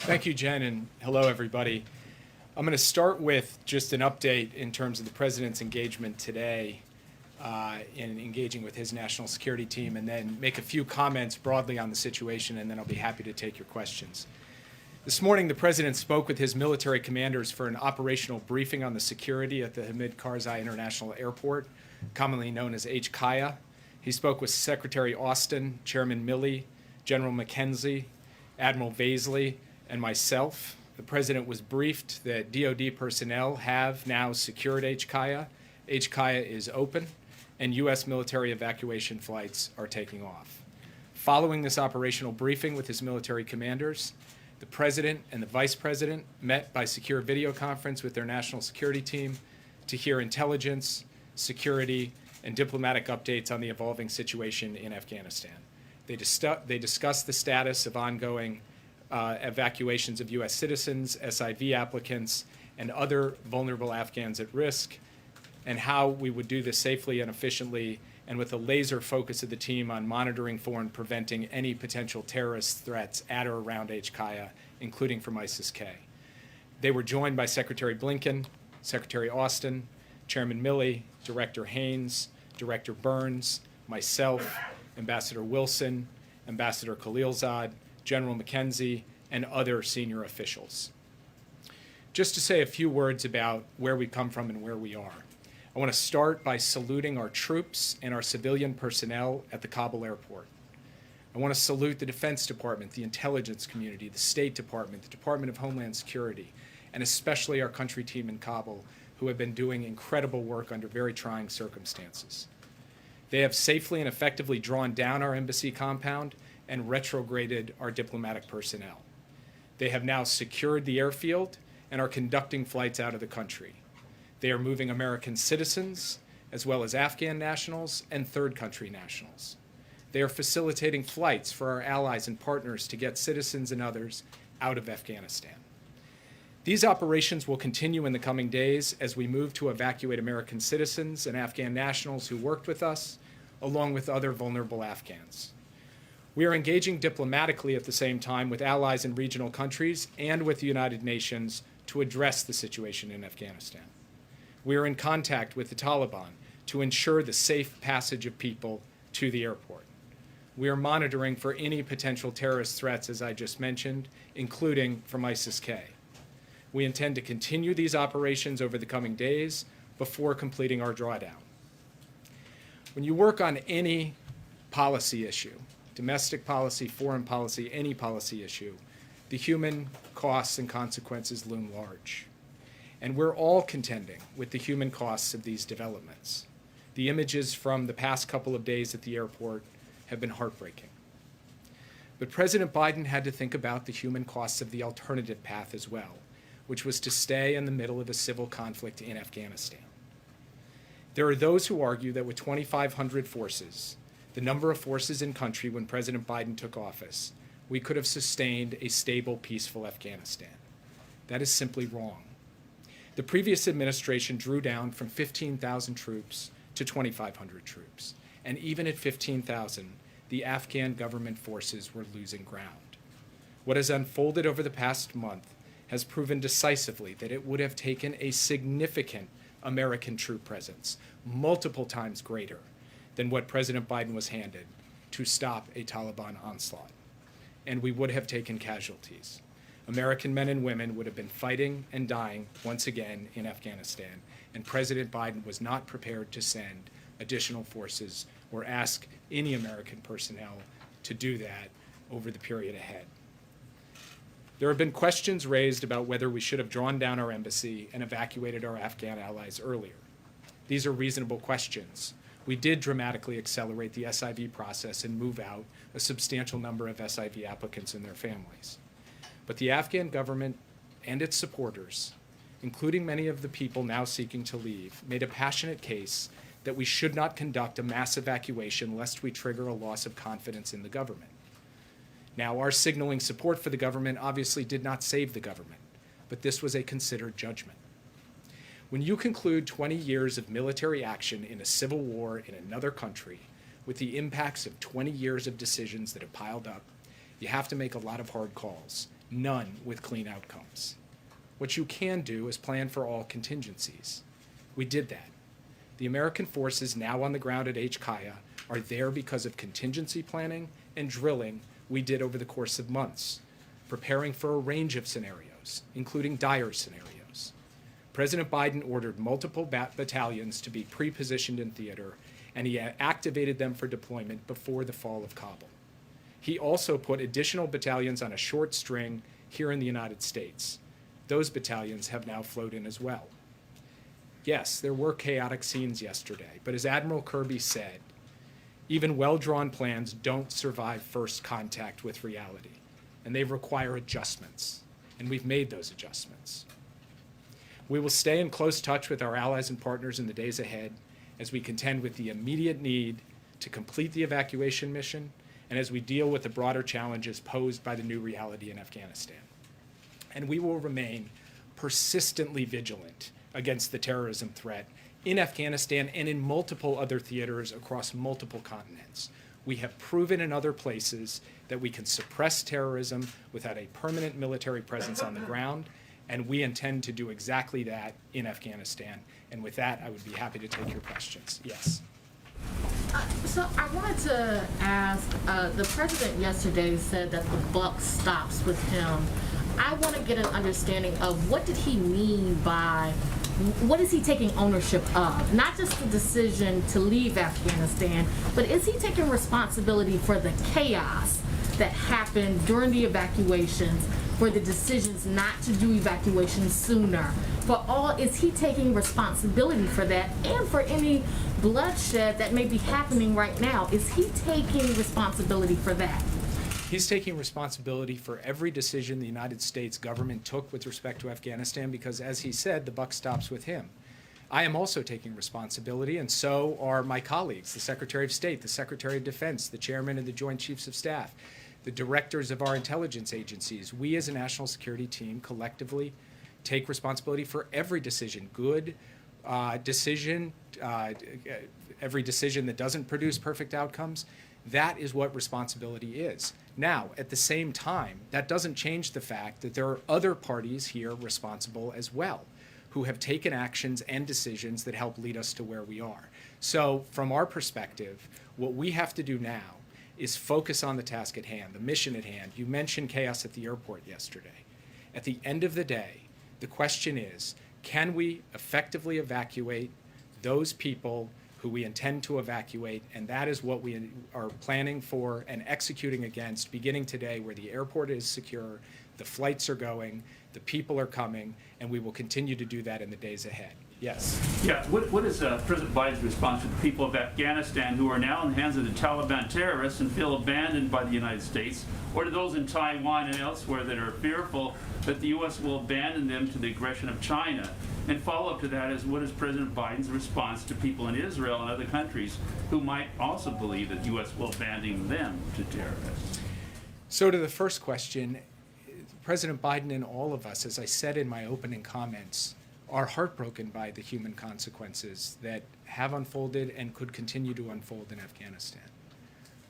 Thank you, Jen, and hello, everybody. I'm going to start with just an update in terms of the President's engagement today in engaging with his national security team, and then make a few comments broadly on the situation, and then I'll be happy to take your questions. This morning, the President spoke with his military commanders for an operational briefing on the security at the Hamid Karzai International Airport, commonly known as HKIA. He spoke with Secretary Austin, Chairman Milley, General McKenzie, Admiral Baisley, and myself. The President was briefed that DoD personnel have now secured HKIA. HKIA is open, and U.S. military evacuation flights are taking off. Following this operational briefing with his military commanders, the President and the Vice President met by secure video conference with their national security team to hear intelligence, security, and diplomatic updates on the evolving situation in Afghanistan. They discussed the status of ongoing evacuations of U.S. citizens, SIV applicants, and other vulnerable Afghans at risk, and how we would do this safely and efficiently, and with a laser focus of the team on monitoring for and preventing any potential terrorist threats at or around HKIA, including from ISIS-K. They were joined by Secretary Blinken, Secretary Austin, Chairman Milley, Director Haynes, Director Burns, myself, Ambassador Wilson, Ambassador Khalilzad, General McKenzie, and other senior officials. Just to say a few words about where we come from and where we are. I want to start by saluting our troops and our civilian personnel at the Kabul airport. I want to salute the Defense Department, the intelligence community, the State Department, the Department of Homeland Security, and especially our country team in Kabul, who have been doing incredible work under very trying circumstances. They have safely and effectively drawn down our embassy compound and retrograded our diplomatic personnel. They have now secured the airfield and are conducting flights out of the country. They are moving American citizens, as well as Afghan nationals and third country nationals. They are facilitating flights for our allies and partners to get citizens and others out of Afghanistan. These operations will continue in the coming days as we move to evacuate American citizens and Afghan nationals who worked with us, along with other vulnerable Afghans. We are engaging diplomatically at the same time with allies in regional countries and with the United Nations to address the situation in Afghanistan. We are in contact with the Taliban to ensure the safe passage of people to the airport. We are monitoring for any potential terrorist threats, as I just mentioned, including from ISIS-K. We intend to continue these operations over the coming days before completing our drawdown. When you work on any policy issue, domestic policy, foreign policy, any policy issue, the human costs and consequences loom large. And we're all contending with the human costs of these developments. The images from the past couple of days at the airport have been heartbreaking. But President Biden had to think about the human costs of the alternative path as well, which was to stay in the middle of a civil conflict in Afghanistan. There are those who argue that with 2,500 forces, the number of forces in country when President Biden took office, we could have sustained a stable, peaceful Afghanistan. That is simply wrong. The previous administration drew down from 15,000 troops to 2,500 troops. And even at 15,000, the Afghan government forces were losing ground. What has unfolded over the past month has proven decisively that it would have taken a significant American troop presence, multiple times greater than what President Biden was handed, to stop a Taliban onslaught. And we would have taken casualties. American men and women would have been fighting and dying once again in Afghanistan, and President Biden was not prepared to send additional forces or ask any American personnel to do that over the period ahead. There have been questions raised about whether we should have drawn down our embassy and evacuated our Afghan allies earlier. These are reasonable questions. We did dramatically accelerate the SIV process and move out a substantial number of SIV applicants and their families. But the Afghan government and its supporters, including many of the people now seeking to leave, made a passionate case that we should not conduct a mass evacuation lest we trigger a loss of confidence in the government. Now, our signaling support for the government obviously did not save the government, but this was a considered judgment. When you conclude 20 years of military action in a civil war in another country with the impacts of 20 years of decisions that have piled up, you have to make a lot of hard calls, none with clean outcomes. What you can do is plan for all contingencies. We did that. The American forces now on the ground at HKIA are there because of contingency planning and drilling we did over the course of months, preparing for a range of scenarios, including dire scenarios. President Biden ordered multiple battalions to be pre-positioned in theater, and he activated them for deployment before the fall of Kabul. He also put additional battalions on a short string here in the United States. Those battalions have now flowed in as well. Yes, there were chaotic scenes yesterday, but as Admiral Kirby said, even well-drawn plans don't survive first contact with reality, and they require adjustments, and we've made those adjustments. We will stay in close touch with our allies and partners in the days ahead as we contend with the immediate need to complete the evacuation mission and as we deal with the broader challenges posed by the new reality in Afghanistan. And we will remain persistently vigilant against the terrorism threat in Afghanistan and in multiple other theaters across multiple continents. We have proven in other places that we can suppress terrorism without a permanent military presence on the ground, and we intend to do exactly that in Afghanistan. And with that, I would be happy to take your questions. Yes. So I wanted to ask, the president yesterday said that the buck stops with him. I want to get an understanding of what did he mean by, what is he taking ownership of? Not just the decision to leave Afghanistan, but is he taking responsibility for the chaos that happened during the evacuations, for the decisions not to do evacuations sooner? For all, is he taking responsibility for that, and for any bloodshed that may be happening right now? Is he taking responsibility for that? He's taking responsibility for every decision the United States government took with respect to Afghanistan because, as he said, the buck stops with him. I am also taking responsibility, and so are my colleagues, the Secretary of State, the Secretary of Defense, the Chairman of the Joint Chiefs of Staff, the directors of our intelligence agencies. We as a national security team collectively take responsibility for every decision, good decision, every decision that doesn't produce perfect outcomes. That is what responsibility is. Now, at the same time, that doesn't change the fact that there are other parties here responsible as well, who have taken actions and decisions that help lead us to where we are. So from our perspective, what we have to do now is focus on the task at hand, the mission at hand. You mentioned chaos at the airport yesterday. At the end of the day, the question is, can we effectively evacuate those people who we intend to evacuate? And that is what we are planning for and executing against beginning today, where the airport is secure, the flights are going, the people are coming, and we will continue to do that in the days ahead. Yes. Yeah, what is President Biden's response to the people of Afghanistan who are now in the hands of the Taliban terrorists and feel abandoned by the United States, or to those in Taiwan and elsewhere that are fearful that the U.S. will abandon them to the aggression of China? And follow-up to that is, what is President Biden's response to people in Israel and other countries who might also believe that the U.S. will abandon them to terrorists? So to the first question, President Biden and all of us, as I said in my opening comments, are heartbroken by the human consequences that have unfolded and could continue to unfold in Afghanistan.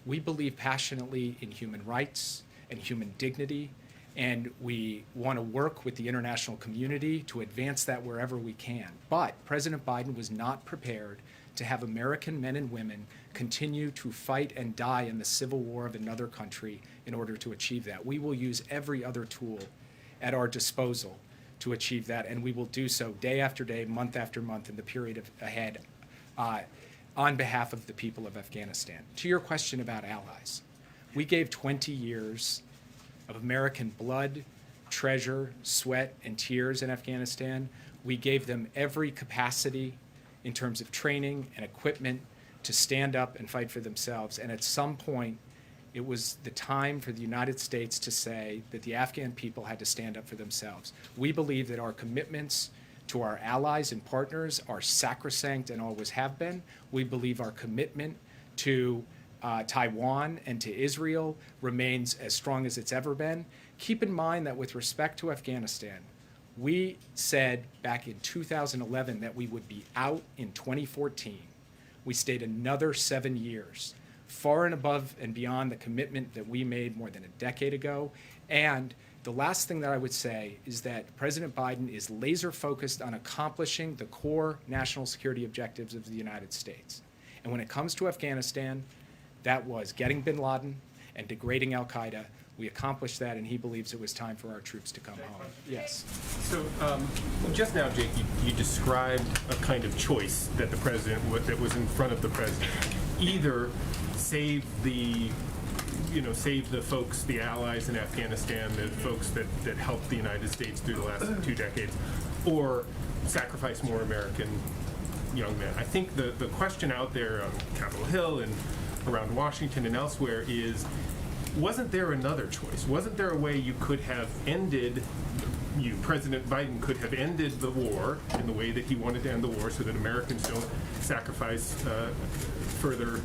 We believe passionately in human rights and human dignity, and we want to work with the international community to advance that wherever we can. But President Biden was not prepared to have American men and women continue to fight and die in the civil war of another country in order to achieve that. We will use every other tool at our disposal to achieve that, and we will do so day after day, month after month in the period ahead on behalf of the people of Afghanistan. To your question about allies, we gave 20 years of American blood, treasure, sweat, and tears in Afghanistan. We gave them every capacity in terms of training and equipment to stand up and fight for themselves. And at some point, it was the time for the United States to say that the Afghan people had to stand up for themselves. We believe that our commitments to our allies and partners are sacrosanct and always have been. We believe our commitment to Taiwan and to Israel remains as strong as it's ever been. Keep in mind that with respect to Afghanistan, we said back in 2011 that we would be out in 2014. We stayed another 7 years, far and above and beyond the commitment that we made more than a decade ago. And The last thing that I would say is that President Biden is laser focused on accomplishing the core national security objectives of the United States. And when it comes to Afghanistan, that was getting bin Laden and degrading al-Qaeda. We accomplished that, and he believes it was time for our troops to come home. Yes. So just now, Jake, you described a kind of choice that the president that was in front of the president. Either save the folks, the allies in Afghanistan, the folks that helped the United States through the last 2 decades, or sacrifice more American young men. I think the question out there on Capitol Hill and around Washington and elsewhere is, wasn't there another choice? Wasn't there a way you could have ended, President Biden could have ended the war in the way that he wanted to end the war so that Americans don't sacrifice further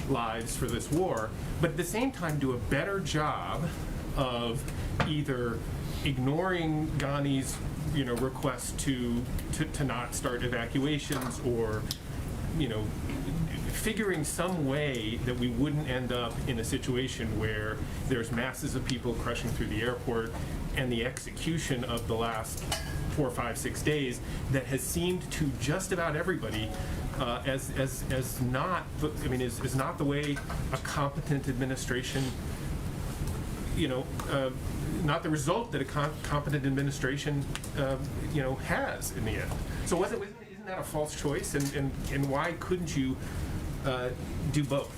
lives for this war, but at the same time do a better job of either ignoring Ghani's request to not start evacuations, or figuring some way that we wouldn't end up in a situation where there's masses of people crushing through the airport, and the execution of the last 4, 5, 6 days that has seemed to just about everybody as not is not the way a competent administration, not the result that a competent administration has in the end. So isn't that a false choice, and why couldn't you do both?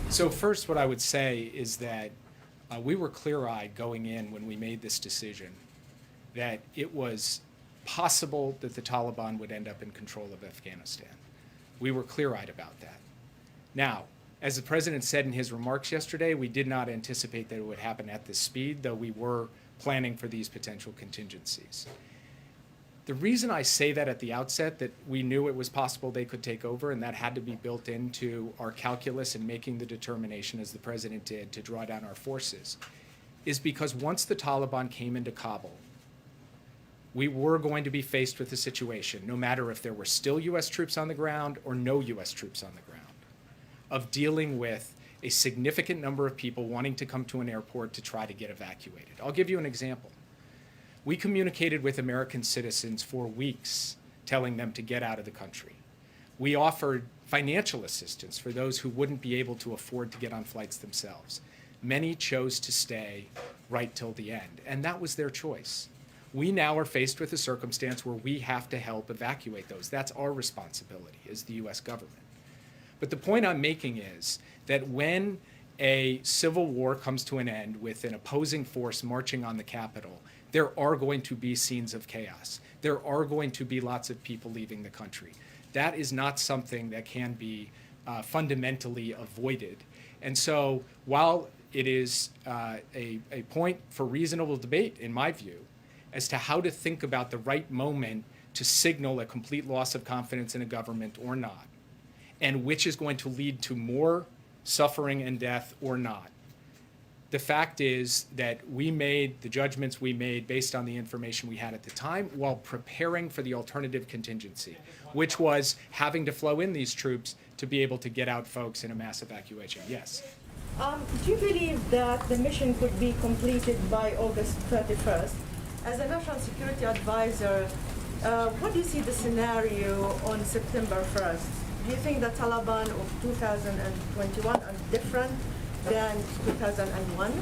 So first, what I would say is that we were clear-eyed going in when we made this decision that it was possible that the Taliban would end up in control of Afghanistan. We were clear-eyed about that. Now, as the president said in his remarks yesterday, we did not anticipate that it would happen at this speed, though we were planning for these potential contingencies. The reason I say that at the outset, that we knew it was possible they could take over, and that had to be built into our calculus in making the determination, as the president did, to draw down our forces, is because once the Taliban came into Kabul, we were going to be faced with a situation, no matter if there were still U.S. troops on the ground or no U.S. troops on the ground, of dealing with a significant number of people wanting to come to an airport to try to get evacuated. I'll give you an example. We communicated with American citizens for weeks, telling them to get out of the country. We offered financial assistance for those who wouldn't be able to afford to get on flights themselves. Many chose to stay right till the end, and that was their choice. We now are faced with a circumstance where we have to help evacuate those. That's our responsibility as the U.S. government. But the point I'm making is that when a civil war comes to an end with an opposing force marching on the Capitol, there are going to be scenes of chaos. There are going to be lots of people leaving the country. That is not something that can be fundamentally avoided. And so while it is a point for reasonable debate, in my view, as to how to think about the right moment to signal a complete loss of confidence in a government or not, and which is going to lead to more suffering and death or not, the fact is that we made the judgments we made based on the information we had at the time while preparing for the alternative contingency, which was having to flow in these troops to be able to get out folks in a mass evacuation. Yes? Do you believe that the mission could be completed by August 31st? As a national security advisor, what do you see the scenario on September 1st? Do you think the Taliban of 2021 are different than 2001?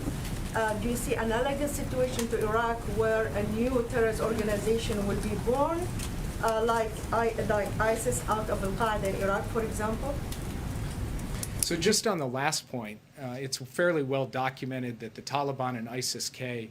Do you see analogous situation to Iraq where a new terrorist organization will be born, like ISIS out of Al-Qaeda in Iraq, for example? So just on the last point, it's fairly well documented that the Taliban and ISIS-K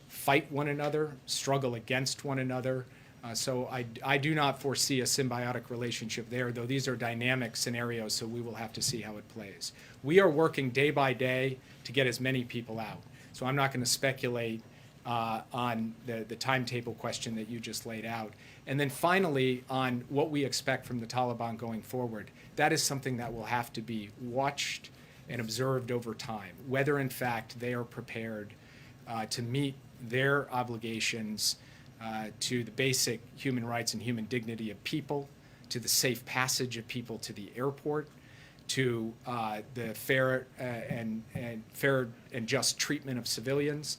fight one another, struggle against one another. So I do not foresee a symbiotic relationship there, though these are dynamic scenarios, so we will have to see how it plays. We are working day by day to get as many people out. So I'm not going to speculate on the timetable question that you just laid out. And then finally, on what we expect from the Taliban going forward, that is something that will have to be watched and observed over time, whether in fact they are prepared to meet their obligations to the basic human rights and human dignity of people, to the safe passage of people to the airport, to the fair and just treatment of civilians.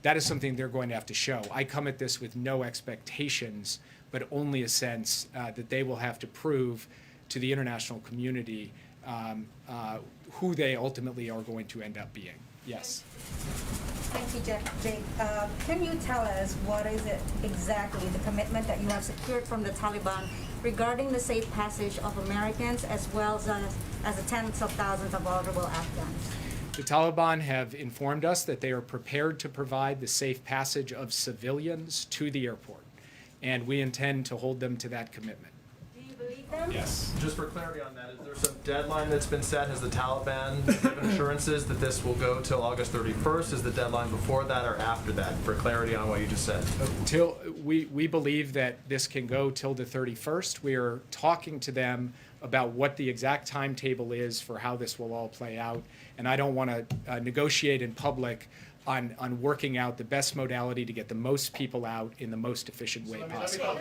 that is something they're going to have to show. I come at this with no expectations, but only a sense that they will have to prove to the international community who they ultimately are going to end up being. Yes. Thank you, Jake. Can you tell us what is it exactly, the commitment that you have secured from the Taliban regarding the safe passage of Americans as well as the tens of thousands of vulnerable Afghans? The Taliban have informed us that they are prepared to provide the safe passage of civilians to the airport, and we intend to hold them to that commitment. Do you believe them? Yes. Just for clarity on that, is there some deadline that's been set? Has the Taliban given assurances that this will go till August 31st? Is the deadline before that or after that? For clarity on what you just said. Till we believe that this can go till the 31st. We are talking to them about what the exact timetable is for how this will all play out, and I don't want to negotiate in public on working out the best modality to get the most people out in the most efficient way possible.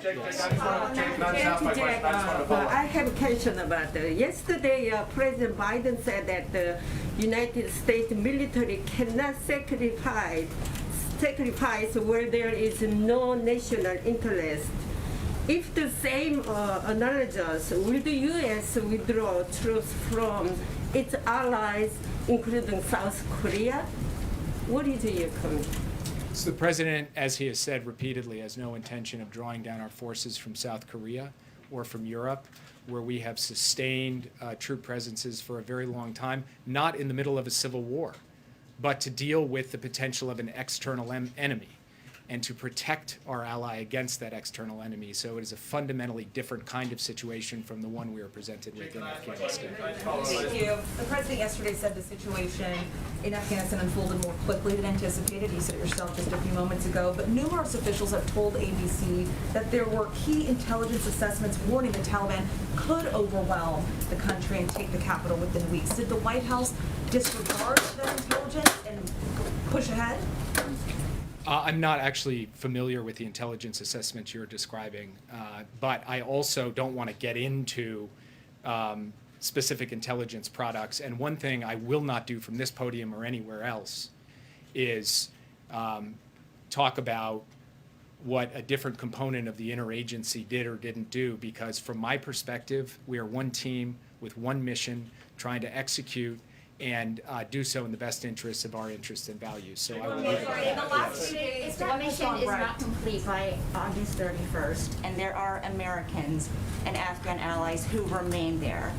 I have a question about yesterday. President Biden said that the United States military cannot sacrifice where there is no national interest. If the same analogies, will the U.S. withdraw troops from its allies, including South Korea? What is your comment? So the president, as he has said repeatedly, has no intention of drawing down our forces from South Korea or from Europe, where we have sustained troop presences for a very long time, not in the middle of a civil war, but to deal with the potential of an external enemy and to protect our ally against that external enemy. So it is a fundamentally different kind of situation from the one we are presented with in Afghanistan. Thank you. The president yesterday said the situation in Afghanistan unfolded more quickly than anticipated. You said it yourself just a few moments ago. But numerous officials have told ABC that there were key intelligence assessments warning the Taliban could overwhelm the country and take the capital within weeks. Did the White House disregard that intelligence and push ahead? I'm not actually familiar with the intelligence assessments you're describing, but I also don't want to get into specific intelligence products. And one thing I will not do from this podium or anywhere else is talk about what a different component of the interagency did or didn't do, because from my perspective, we are one team with one mission trying to execute and do so in the best interests of our interests and values. So I will leave it at that. If that mission is not complete by August 31st, and there are Americans and Afghan allies who remain there,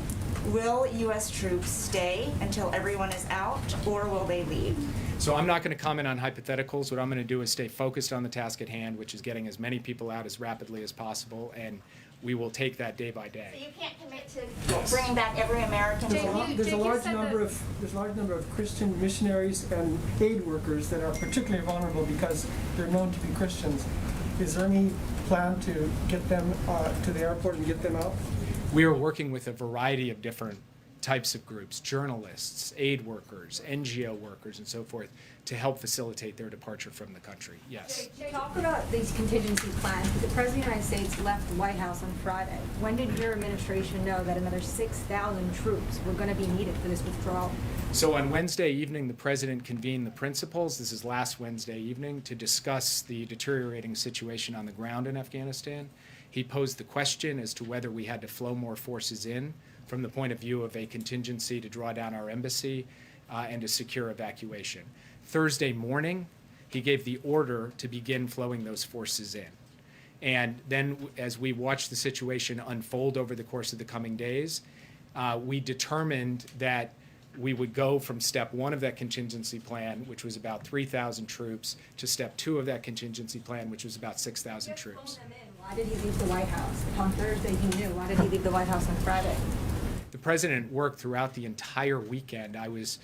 will U.S. troops stay until everyone is out, or will they leave? So I'm not going to comment on hypotheticals. What I'm going to do is stay focused on the task at hand, which is getting as many people out as rapidly as possible, and we will take that day by So day. you can't commit to bringing back every American. There's a large number of Christian missionaries and aid workers that are particularly vulnerable because they're known to be Christians. Is there any plan to get them to the airport and get them out? We are working with a variety of different types of groups, journalists, aid workers, NGO workers, and so forth, to help facilitate their departure from the country. Yes. Talk about these contingency plans. The President of the United States left the White House on Friday. When did your administration know that another 6,000 troops were going to be needed for this withdrawal? So on Wednesday evening, the president convened the principals, this is last Wednesday evening, to discuss the deteriorating situation on the ground in Afghanistan. He posed the question as to whether we had to flow more forces in from the point of view of a contingency to draw down our embassy and to secure evacuation. Thursday morning, he gave the order to begin flowing those forces in. And then as we watched the situation unfold over the course of the coming days, we determined that we would go from step one of that contingency plan, which was about 3,000 troops, to step two of that contingency plan, which was about 6,000 troops. Why did he leave the White House? On Thursday he knew. Why did he leave the White House on Friday? The president worked throughout the entire weekend. I was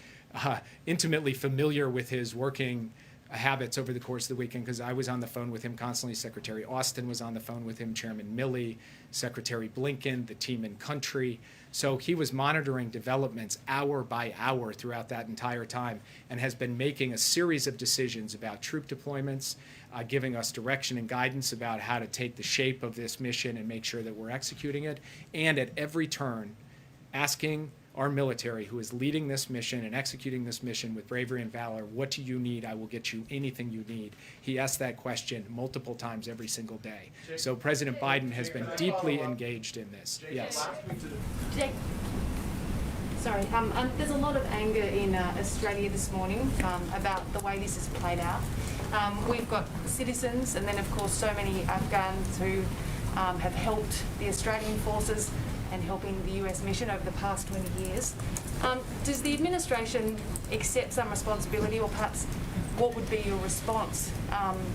intimately familiar with his working habits over the course of the weekend because I was on the phone with him constantly. Secretary Austin was on the phone with him, Chairman Milley, Secretary Blinken, the team in country. So he was monitoring developments hour by hour throughout that entire time and has been making a series of decisions about troop deployments, giving us direction and guidance about how to take the shape of this mission and make sure that we're executing it. And at every turn, asking our military, who is leading this mission and executing this mission with bravery and valor, what do you need? I will get you anything you need. He asks that question multiple times every single day. So President Biden has been deeply engaged in this. Yes. Jake. Sorry, there's a lot of anger in Australia this morning about the way this has played out. We've got citizens and then of course so many Afghans who have helped the Australian forces and helping the US mission over the past 20 years. Does the administration accept some responsibility, or perhaps what would be your response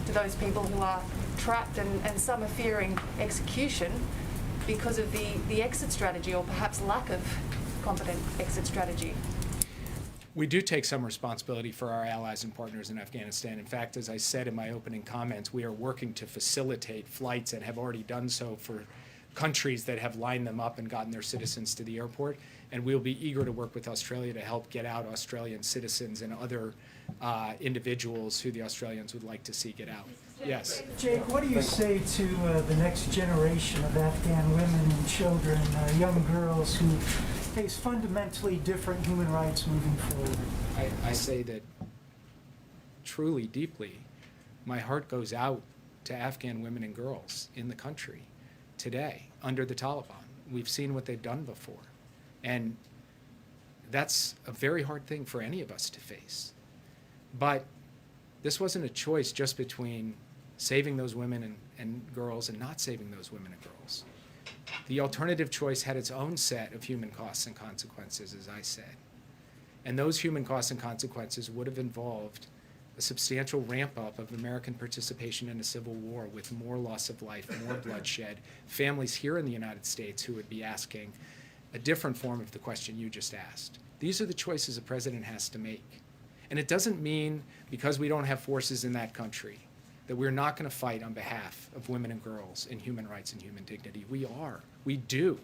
to those people who are trapped and some are fearing execution because of the exit strategy, or perhaps lack of competent exit strategy? We do take some responsibility for our allies and partners in Afghanistan. In fact, as I said in my opening comments, we are working to facilitate flights and have already done so for countries that have lined them up and gotten their citizens to the airport. And we'll be eager to work with Australia to help get out Australian citizens and other individuals who the Australians would like to see get out. Yes. Jake, what do you say to the next generation of Afghan women and children, young girls who face fundamentally different human rights moving forward? I say that truly, deeply, my heart goes out to Afghan women and girls in the country today under the Taliban. We've seen what they've done before. And that's a very hard thing for any of us to face. But this wasn't a choice just between saving those women and girls and not saving those women and girls. The alternative choice had its own set of human costs and consequences, as I said. And those human costs and consequences would have involved a substantial ramp up of American participation in a civil war with more loss of life, more bloodshed, families here in the United States who would be asking a different form of the question you just asked. These are the choices a president has to make. And it doesn't mean because we don't have forces in that country that we're not going to fight on behalf of women and girls and human rights and human dignity. We are. We do.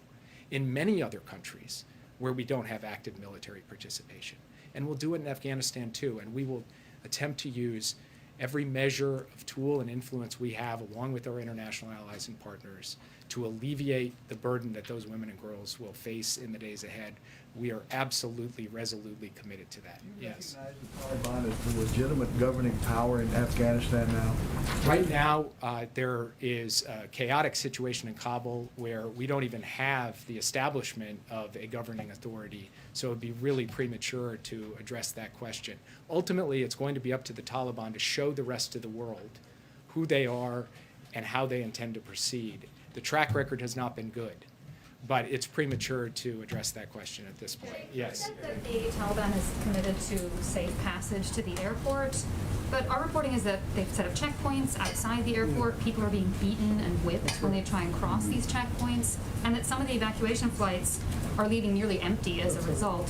In many other countries where we don't have active military participation. And we'll do it in Afghanistan too. And we will attempt to use every measure of tool and influence we have along with our international allies and partners to alleviate the burden that those women and girls will face in the days ahead. We are absolutely, resolutely committed to that. Yes. Do you recognize the Taliban as the legitimate governing power in Afghanistan now? Right now, there is a chaotic situation in Kabul where we don't even have the establishment of a governing authority, so it would be really premature to address that question. Ultimately, it's going to be up to the Taliban to show the rest of the world who they are and how they intend to proceed. The track record has not been good, but it's premature to address that question at this point. Yes. You said that the Taliban has committed to safe passage to the airport, but our reporting is that they've set up checkpoints outside the airport. People are being beaten and whipped when they try and cross these checkpoints, and that some of the evacuation flights are leaving nearly empty as a result.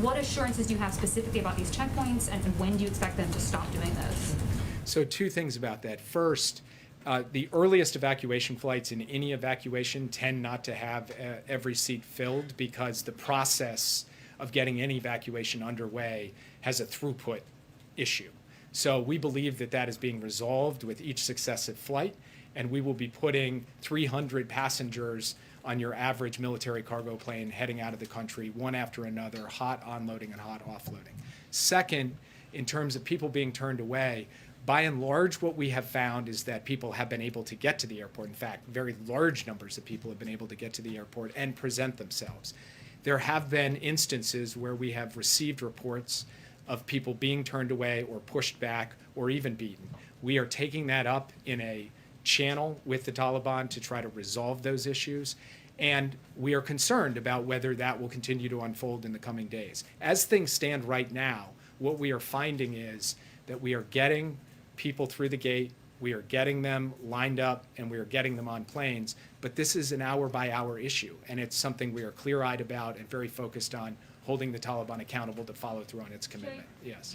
What assurances do you have specifically about these checkpoints, and when do you expect them to stop doing this? So two things about that. First, the earliest evacuation flights in any evacuation tend not to have every seat filled because the process of getting any evacuation underway has a throughput issue. So we believe that that is being resolved with each successive flight, and we will be putting 300 passengers on your average military cargo plane heading out of the country, one after another, hot onloading and hot offloading. Second, in terms of people being turned away, by and large, what we have found is that people have been able to get to the airport. In fact, very large numbers of people have been able to get to the airport and present themselves. There have been instances where we have received reports of people being turned away or pushed back or even beaten. We are taking that up in a channel with the Taliban to try to resolve those issues. And we are concerned about whether that will continue to unfold in the coming days. As things stand right now, what we are finding is that we are getting people through the gate, we are getting them lined up, and we are getting them on planes. But this is an hour-by-hour issue, and it's something we are clear-eyed about and very focused on holding the Taliban accountable to follow through on its commitment. Yes.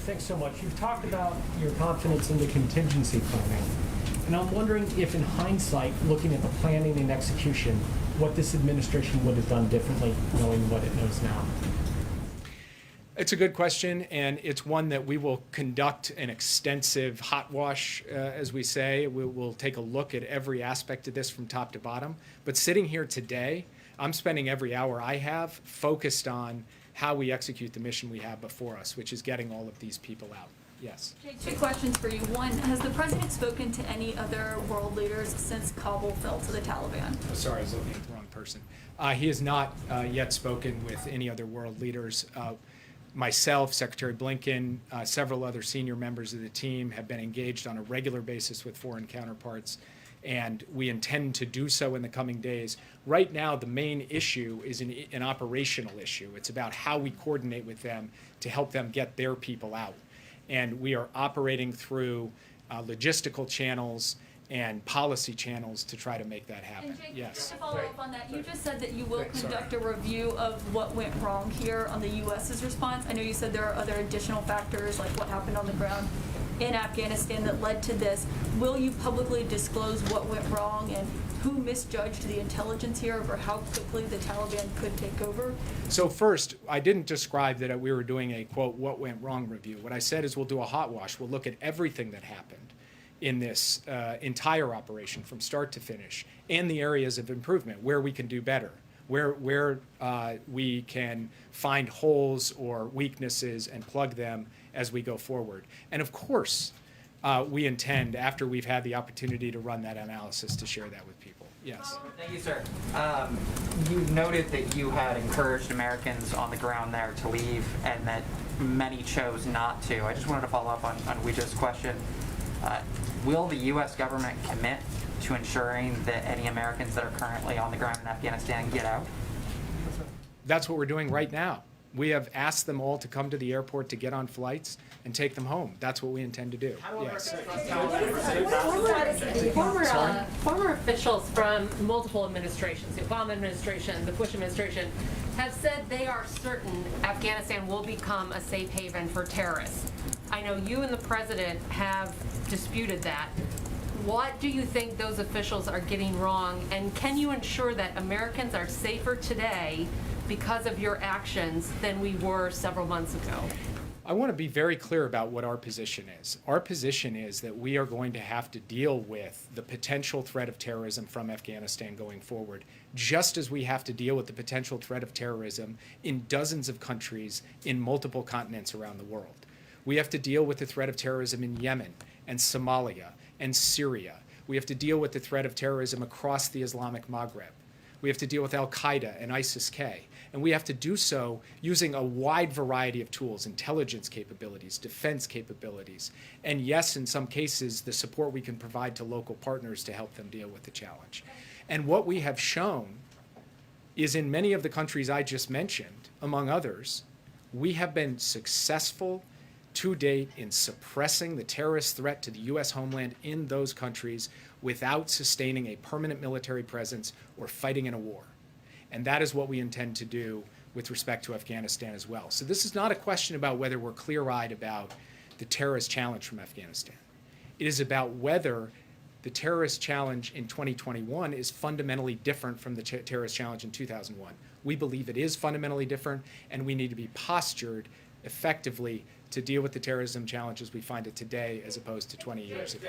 Thanks so much. You've talked about your confidence in the contingency planning. And I'm wondering if, in hindsight, looking at the planning and execution, what this administration would have done differently, knowing what it knows now. It's a good question, and it's one that we will conduct an extensive hot wash, as we say. We'll take a look at every aspect of this from top to bottom. But sitting here today, I'm spending every hour I have focused on how we execute the mission we have before us, which is getting all of these people out. Yes. Jake, 2 questions for you. One, has the president spoken to any other world leaders since Kabul fell to the Taliban? Oh, sorry, I was looking at the wrong person. He has not yet spoken with any other world leaders. Myself, Secretary Blinken, several other senior members of the team have been engaged on a regular basis with foreign counterparts, and we intend to do so in the coming days. Right now, the main issue is an operational issue. It's about how we coordinate with them to help them get their people out. And we are operating through logistical channels and policy channels to try to make that happen. And Jake, Yes. just to follow up on that, you just said that you will conduct a review of what went wrong here on the U.S.'s response. I know you said there are other additional factors, like what happened on the ground in Afghanistan that led to this. Will you publicly disclose what went wrong and who misjudged the intelligence here over how quickly the Taliban could take over? So first, I didn't describe that we were doing a, quote, what went wrong review. What I said is we'll do a hot wash. We'll look at everything that happened in this entire operation from start to finish and the areas of improvement, where we can do better, where we can find holes or weaknesses and plug them as we go forward. And of course, we intend, after we've had the opportunity to run that analysis, to share that with people. Yes. Thank you, sir. You noted that you had encouraged Americans on the ground there to leave and that many chose not to. I just wanted to follow up on Ouija's question. Will the U.S. government commit to ensuring that any Americans that are currently on the ground in Afghanistan get out? That's what we're doing right now. We have asked them all to come to the airport to get on flights and take them home. That's what we intend to do. Yes. Former officials from multiple administrations, the Obama administration, the Bush administration, have said they are certain Afghanistan will become a safe haven for terrorists. I know you and the president have disputed that. What do you think those officials are getting wrong, and can you ensure that Americans are safer today because of your actions than we were several months ago? I want to be very clear about what our position is. Our position is that we are going to have to deal with the potential threat of terrorism from Afghanistan going forward, just as we have to deal with the potential threat of terrorism in dozens of countries in multiple continents around the world. We have to deal with the threat of terrorism in Yemen and Somalia and Syria. We have to deal with the threat of terrorism across the Islamic Maghreb. We have to deal with Al-Qaeda and ISIS-K. And we have to do so using a wide variety of tools, intelligence capabilities, defense capabilities, and yes, in some cases, the support we can provide to local partners to help them deal with the challenge. And what we have shown is in many of the countries I just mentioned, among others, we have been successful to date in suppressing the terrorist threat to the U.S. homeland in those countries without sustaining a permanent military presence or fighting in a war. And that is what we intend to do with respect to Afghanistan as well. So this is not a question about whether we're clear-eyed about the terrorist challenge from Afghanistan. It is about whether the terrorist challenge in 2021 is fundamentally different from the terrorist challenge in 2001. We believe it is fundamentally different, and we need to be postured effectively to deal with the terrorism challenges we find it today as opposed to 20 years ago.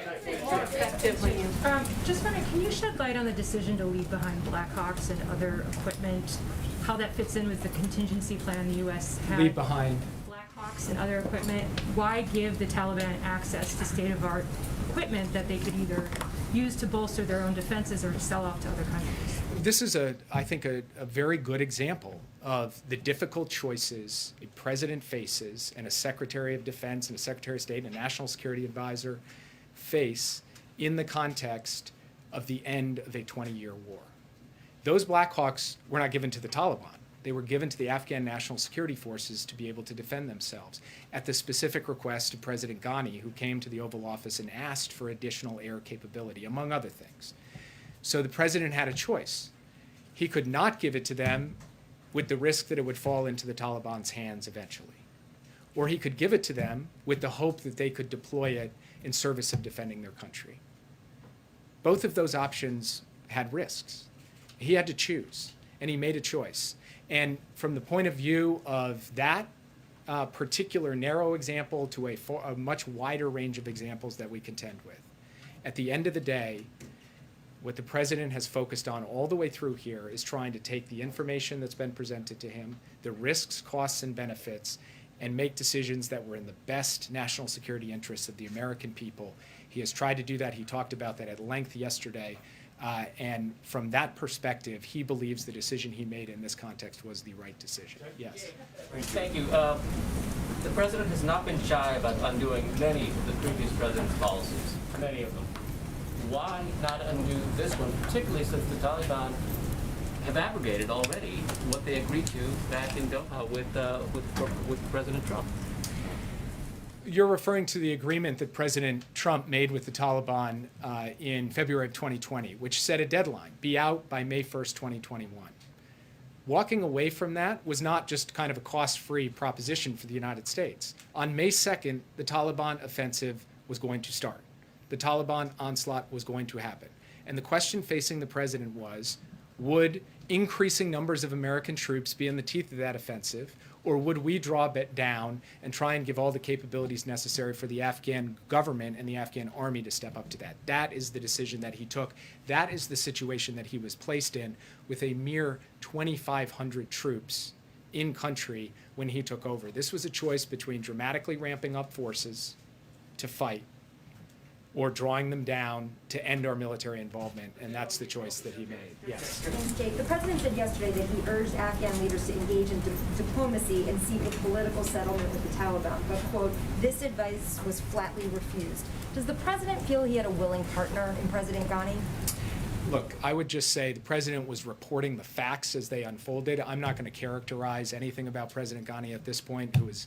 Just wondering, can you shed light on the decision to leave behind Blackhawks and other equipment, how that fits in with the contingency plan the U.S. had? Leave behind Blackhawks and other equipment. Why give the Taliban access to state-of-the-art equipment that they could either use to bolster their own defenses or sell off to other countries? This is, I think, a very good example of the difficult choices a president faces and a Secretary of Defense and a Secretary of State and a National Security Advisor face in the context of the end of a 20-year war. Those Blackhawks were not given to the Taliban. They were given to the Afghan National Security Forces to be able to defend themselves at the specific request of President Ghani, who came to the Oval Office and asked for additional air capability, among other things. So the president had a choice. He could not give it to them with the risk that it would fall into the Taliban's hands eventually. Or he could give it to them with the hope that they could deploy it in service of defending their country. Both of those options had risks. He had to choose, and he made a choice. And from the point of view of that particular narrow example to a much wider range of examples that we contend with, at the end of the day, What the president has focused on all the way through here is trying to take the information that's been presented to him, the risks, costs, and benefits, and make decisions that were in the best national security interests of the American people. He has tried to do that. He talked about that at length yesterday. And from that perspective, he believes the decision he made in this context was the right decision. Yes. Thank you. The president has not been shy about undoing many of the previous president's policies, many of them. Why not undo this one, particularly since the Taliban have abrogated already what they agreed to back in Doha with President Trump? You're referring to the agreement that President Trump made with the Taliban in February of 2020, which set a deadline, be out by May 1st, 2021. Walking away from that was not just kind of a cost-free proposition for the United States. On May 2nd, the Taliban offensive was going to start. The Taliban onslaught was going to happen. And the question facing the president was, would increasing numbers of American troops be in the teeth of that offensive, or would we draw it down and try and give all the capabilities necessary for the Afghan government and the Afghan army to step up to that? That is the decision that he took. That is the situation that he was placed in with a mere 2,500 troops in country when he took over. This was a choice between dramatically ramping up forces to fight or drawing them down to end our military involvement, and that's the choice that he made. Yes. Thanks, Jake. The president said yesterday that he urged Afghan leaders to engage in diplomacy and seek a political settlement with the Taliban, but, quote, this advice was flatly refused. Does the president feel he had a willing partner in President Ghani? Look, I would just say the president was reporting the facts as they unfolded. I'm not going to characterize anything about President Ghani at this point, who is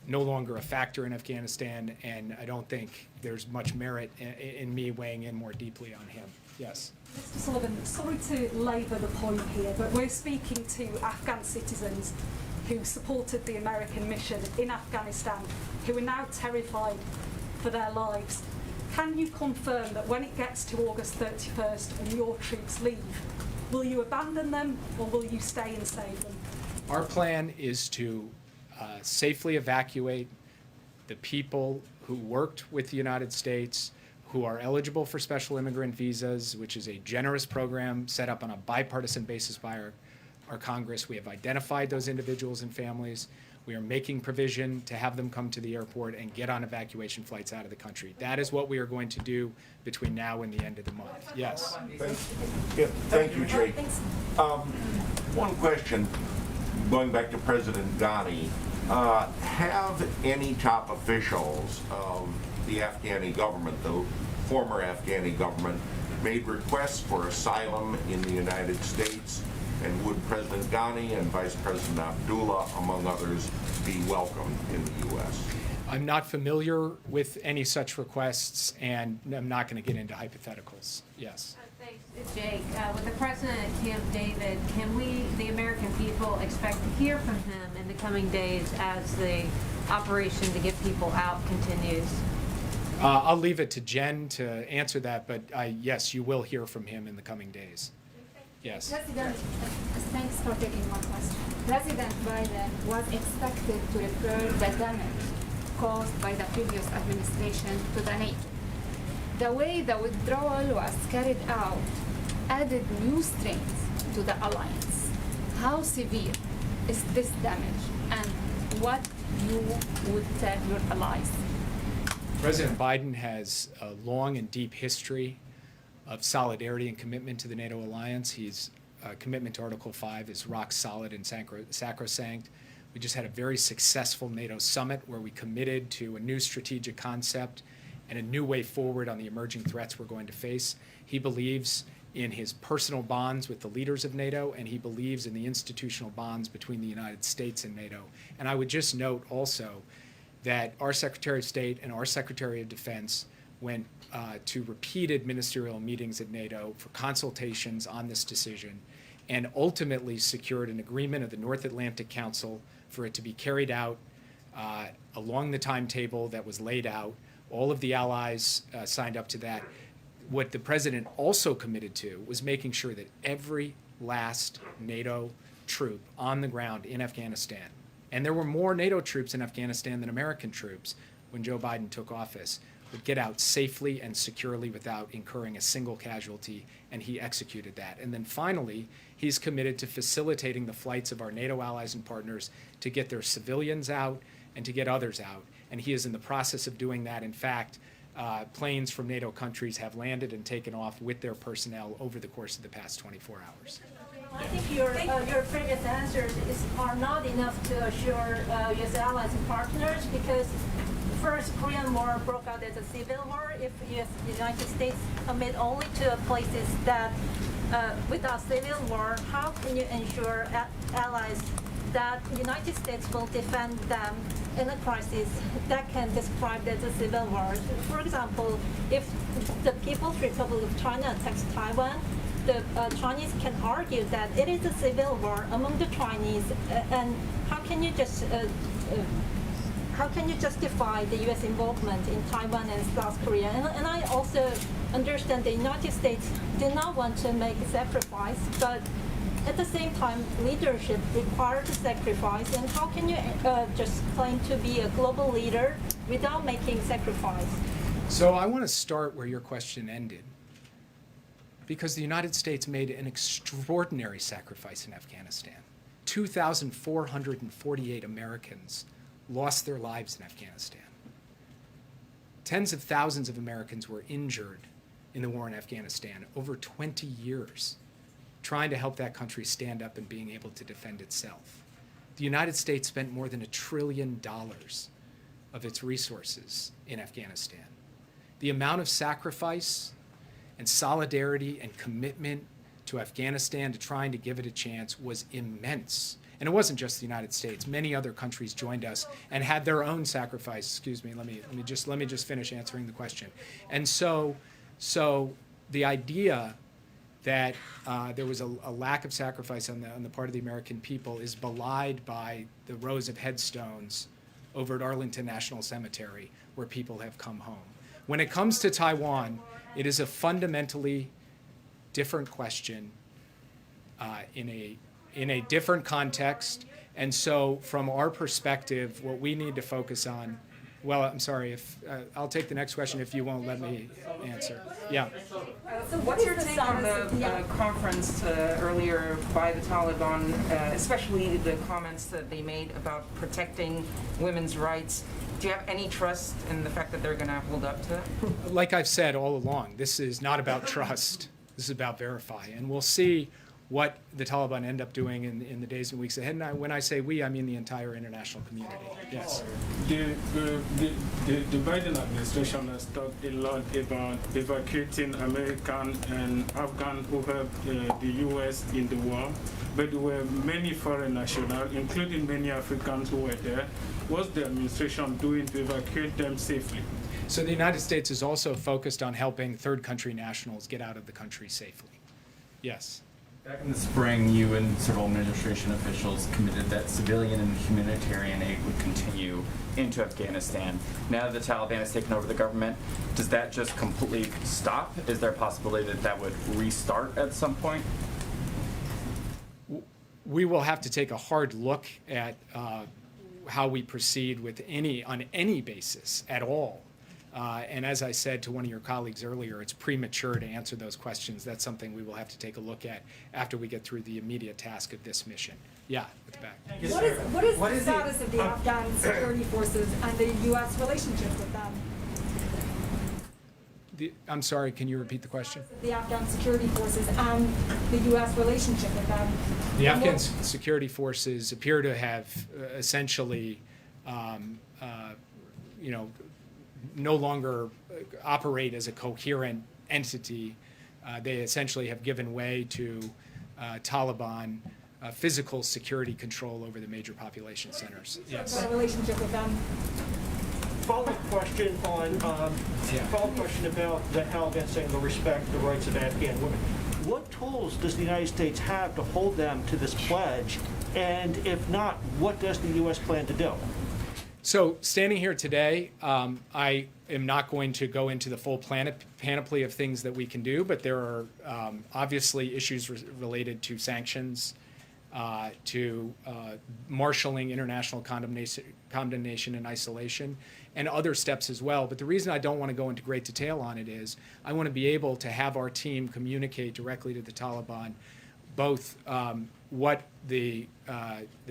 no longer a factor in Afghanistan, and I don't think there's much merit in me weighing in more deeply on him. Yes. Mr. Sullivan, sorry to labour the point here, but we're speaking to Afghan citizens who supported the American mission in Afghanistan, who are now terrified for their lives. Can you confirm that when it gets to August 31st and your troops leave, will you abandon them or will you stay and save them? Our plan is to safely evacuate the people who worked with the United States, who are eligible for special immigrant visas, which is a generous program set up on a bipartisan basis by our Congress. We have identified those individuals and families. We are making provision to have them come to the airport and get on evacuation flights out of the country. That is what we are going to do between now and the end of the month. Yes. Thank you, Jake. One question, going back to President Ghani. Have any top officials of the Afghani government, the former Afghani government, made requests for asylum in the United States? And would President Ghani and Vice President Abdullah, among others, be welcomed in the U.S.? I'm not familiar with any such requests, and I'm not going to get into hypotheticals. Yes. Thanks, Jake. With the president at Camp David, can we, the American people, expect to hear from him in the coming days as the operation to get people out continues? I'll leave it to Jen to answer that, but yes, you will hear from him in the coming days. Yes. President, thanks for taking my question. President Biden was expected to repair the damage caused by the previous administration to the NATO. The way the withdrawal was carried out added new strength to the alliance. How severe is this damage, and what you would tell your allies? President Biden has a long and deep history of solidarity and commitment to the NATO alliance. His commitment to Article 5 is rock solid and sacrosanct. We just had a very successful NATO summit where we committed to a new strategic concept and a new way forward on the emerging threats we're going to face. He believes in his personal bonds with the leaders of NATO, and he believes in the institutional bonds between the United States and NATO. And I would just note also that our Secretary of State and our Secretary of Defense went to repeated ministerial meetings at NATO for consultations on this decision, and ultimately secured an agreement of the North Atlantic Council for it to be carried out along the timetable that was laid out. All of the allies signed up to that. What the president also committed to was making sure that every last NATO troop on the ground in Afghanistan, and there were more NATO troops in Afghanistan than American troops when Joe Biden took office, would get out safely and securely without incurring a single casualty, and he executed that. And then finally, he's committed to facilitating the flights of our NATO allies and partners to get their civilians out and to get others out. And he is in the process of doing that. In fact, planes from NATO countries have landed and taken off with their personnel over the course of the past 24 hours. I think your previous answers are not enough to assure U.S. allies and partners, because first Korean War broke out as a civil war. If the United States commit only to places that without civil war, how can you ensure allies that the United States will defend them in a crisis that can describe as a civil war? For example, if the People's Republic of China attacks Taiwan, the Chinese can argue that it is a civil war among the Chinese, and how can you justify the U.S. involvement in Taiwan and South Korea? And I also understand the United States did not want to make a sacrifice, but at the same time, leadership requires a sacrifice. And how can you just claim to be a global leader without making sacrifice? So I want to start where your question ended, because the United States made an extraordinary sacrifice in Afghanistan. 2,448 Americans lost their lives in Afghanistan. Tens of thousands of Americans were injured in the war in Afghanistan over 20 years, trying to help that country stand up and being able to defend itself. The United States spent more than $1 trillion of its resources in Afghanistan. The amount of sacrifice and solidarity and commitment to Afghanistan, to trying to give it a chance, was immense. And it wasn't just the United States. Many other countries joined us and had their own sacrifice. Excuse me, let me just finish answering the question. And so the idea that there was a lack of sacrifice on the part of the American people is belied by the rows of headstones over at Arlington National Cemetery, where people have come home. When it comes to Taiwan, it is a fundamentally different question in a different context. And so from our perspective, what we need to focus on, well, I'm sorry, if I'll take the next question if you won't let me answer. Yeah. So what's your take on the conference earlier by the Taliban, especially the comments that they made about protecting women's rights? Do you have any trust in the fact that they're going to hold up to that? Like I've said all along, this is not about trust. This is about verify. And we'll see what the Taliban end up doing in the days and weeks ahead. And when I say we, I mean the entire international community. Yes. The Biden administration has talked a lot about evacuating American and Afghan who helped the U.S. in the war, but there were many foreign nationals, including many Africans who were there. What's the administration doing to evacuate them safely? So the United States is also focused on helping third country nationals get out of the country safely. Yes. Back in the spring, you and several administration officials committed that civilian and humanitarian aid would continue into Afghanistan. Now that the Taliban has taken over the government, does that just completely stop? Is there a possibility that that would restart at some point? We will have to take a hard look at how we proceed with on any basis at all. And as I said to one of your colleagues earlier, it's premature to answer those questions. That's something we will have to take a look at after we get through the immediate task of this mission. Yeah, at the back. What is the status of the Afghan security forces and the U.S. relationship with them? I'm sorry, can you repeat the question? The Afghan security forces and the U.S. relationship with them. The Afghan security forces appear to have essentially, no longer operate as a coherent entity. They essentially have given way to Taliban physical security control over the major population centers. Yes. What relationship with them? Follow-up question on follow-up question about the Taliban saying they'll respect the rights of Afghan women. What tools does the United States have to hold them to this pledge? And if not, what does the U.S. plan to do? So standing here today, I am not going to go into the full panoply of things that we can do, but there are obviously issues related to sanctions, to marshaling international condemnation and isolation, and other steps as well. But the reason I don't want to go into great detail on it is I want to be able to have our team communicate directly to the Taliban both what the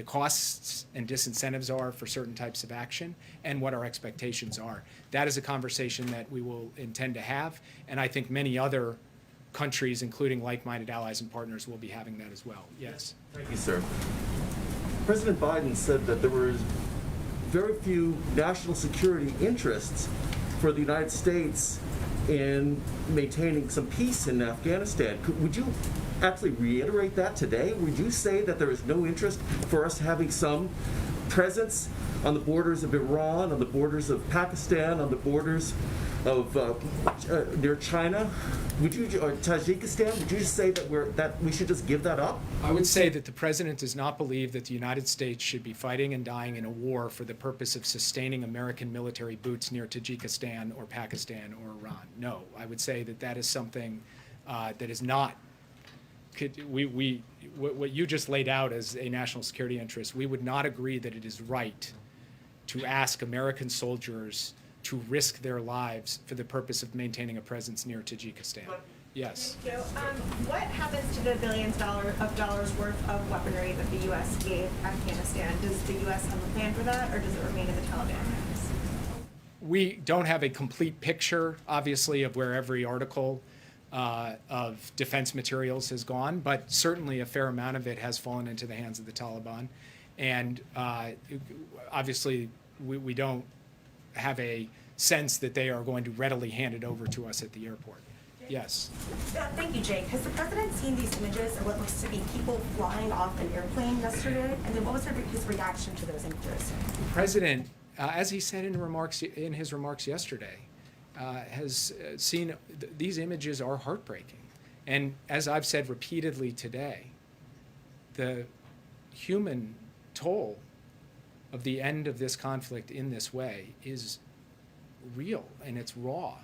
costs and disincentives are for certain types of action and what our expectations are. That is a conversation that we will intend to have, and I think many other countries, including like-minded allies and partners, will be having that as well. Yes. Thank you, sir. President Biden said that there was very few national security interests for the United States in maintaining some peace in Afghanistan. Would you actually reiterate that today? Would you say that there is no interest for us having some presence on the borders of Iran, on the borders of Pakistan, on the borders of near China? Would you, or Tajikistan? Would you just say that we should just give that up? I would say that the president does not believe that the United States should be fighting and dying in a war for the purpose of sustaining American military boots near Tajikistan or Pakistan or Iran. No, I would say that that is something that is not. What you just laid out as a national security interest, we would not agree that it is right to ask American soldiers to risk their lives for the purpose of maintaining a presence near Tajikistan. Yes. Thank you. What happens to the billions of dollars worth of weaponry that the U.S. gave Afghanistan? Does the U.S. have a plan for that, or does it remain in the Taliban hands? We don't have a complete picture, obviously, of where every article of defense materials has gone, but certainly a fair amount of it has fallen into the hands of the Taliban. And obviously, we don't have a sense that they are going to readily hand it over to us at the airport. Yes. Thank you, Jake. Has the president seen these images of what looks to be people flying off an airplane yesterday? And then what was his reaction to those images? The president, as he said in his remarks yesterday, has seen these images are heartbreaking. And as I've said repeatedly today, the human toll of the end of this conflict in this way is real and it's raw.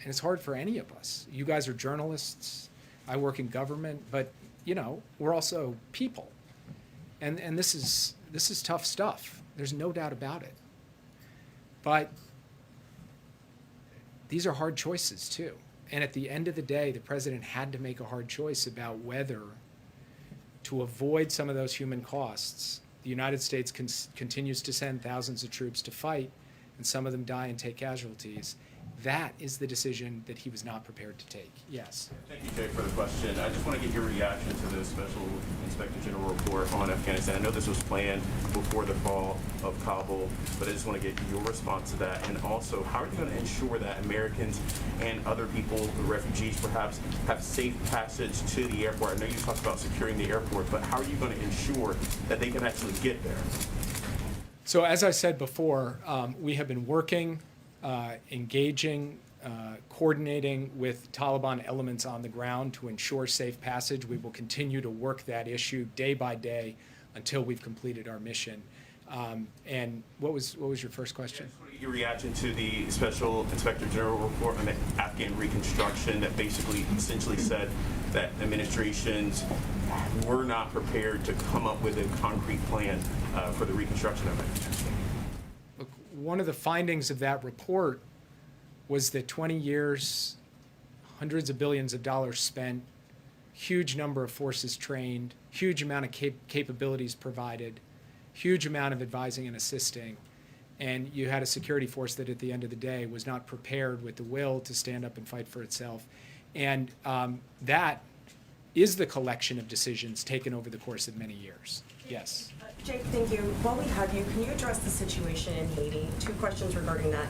And it's hard for any of us. You guys are journalists. I work in government, but you know, we're also people. And this is tough stuff. There's no doubt about it. But these are hard choices too. And at the end of the day, the president had to make a hard choice about whether to avoid some of those human costs. The United States continues to send thousands of troops to fight, and some of them die and take casualties. That is the decision that he was not prepared to take. Yes. Thank you, Jay, for the question. I just want to get your reaction to the Special Inspector General report on Afghanistan. I know this was planned before the fall of Kabul, but I just want to get your response to that. And also, how are you going to ensure that Americans and other people, refugees perhaps, have safe passage to the airport? I know you talked about securing the airport, but how are you going to ensure that they can actually get there? So as I said before, we have been working, engaging, coordinating with Taliban elements on the ground to ensure safe passage. We will continue to work that issue day by day until we've completed our mission. And what was your first question? Your reaction to the Special Inspector General report on the Afghan Reconstruction that basically essentially said that administrations were not prepared to come up with a concrete plan for the reconstruction of it. Look, one of the findings of that report was that 20 years, hundreds of billions of dollars spent, huge number of forces trained, huge amount of capabilities provided, huge amount of advising and assisting, and you had a security force that at the end of the day was not prepared with the will to stand up and fight for itself. And that is the collection of decisions taken over the course of many years. Yes. Jake, thank you. While we have you, can you address the situation in Haiti? 2 questions regarding that.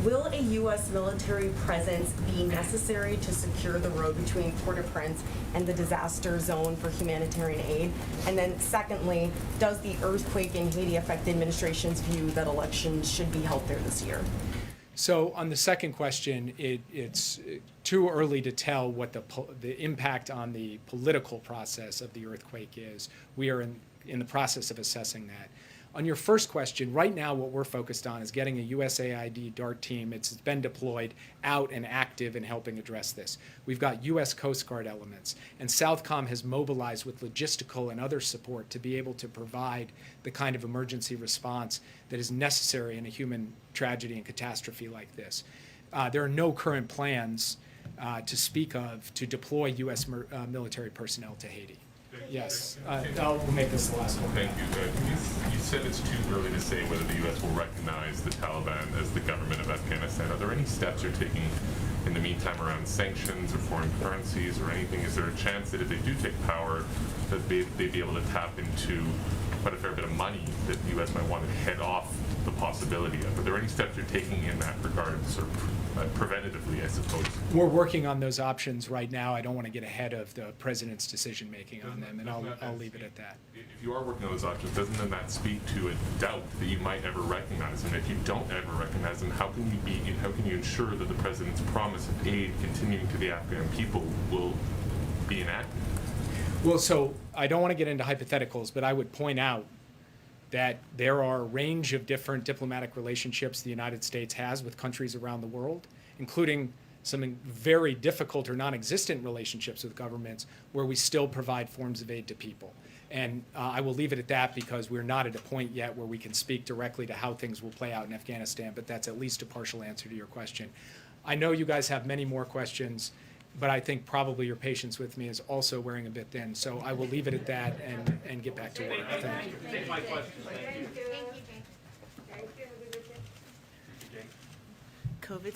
Will a U.S. military presence be necessary to secure the road between Port-au-Prince and the disaster zone for humanitarian aid? And then secondly, does the earthquake in Haiti affect the administration's view that elections should be held there this year? So on the second question, it's too early to tell what the impact on the political process of the earthquake is. We are in the process of assessing that. On your first question, right now what we're focused on is getting a USAID DART team. It's been deployed out and active in helping address this. We've got U.S. Coast Guard elements, and Southcom has mobilized with logistical and other support to be able to provide the kind of emergency response that is necessary in a human tragedy and catastrophe like this. There are no current plans to speak of to deploy U.S. Military personnel to Haiti. Yes, we'll make this the last one. Thank you. You said it's too early to say whether the U.S. will recognize the Taliban as the government of Afghanistan. Are there any steps you're taking in the meantime around sanctions or foreign currencies or anything? Is there a chance that if they do take power, that they'd be able to tap into quite a fair bit of money that the U.S. might want to head off the possibility of? Are there any steps you're taking in that regard, sort of preventatively, I suppose? We're working on those options right now. I don't want to get ahead of the president's decision making on them, and I'll leave it at that. If you are working on those options, doesn't then that speak to a doubt that you might ever recognize them? If you don't ever recognize them, how can you ensure that the president's promise of aid continuing to the Afghan people will be enacted? Well, so I don't want to get into hypotheticals, but I would point out that there are a range of different diplomatic relationships the United States has with countries around the world, including some very difficult or non-existent relationships with governments where we still provide forms of aid to people. And I will leave it at that because we're not at a point yet where we can speak directly to how things will play out in Afghanistan, but that's at least a partial answer to your question. I know you guys have many more questions, but I think probably your patience with me is also wearing a bit thin. So I will leave it at that and get back to work. Thank you. Take my question. Thank you. COVID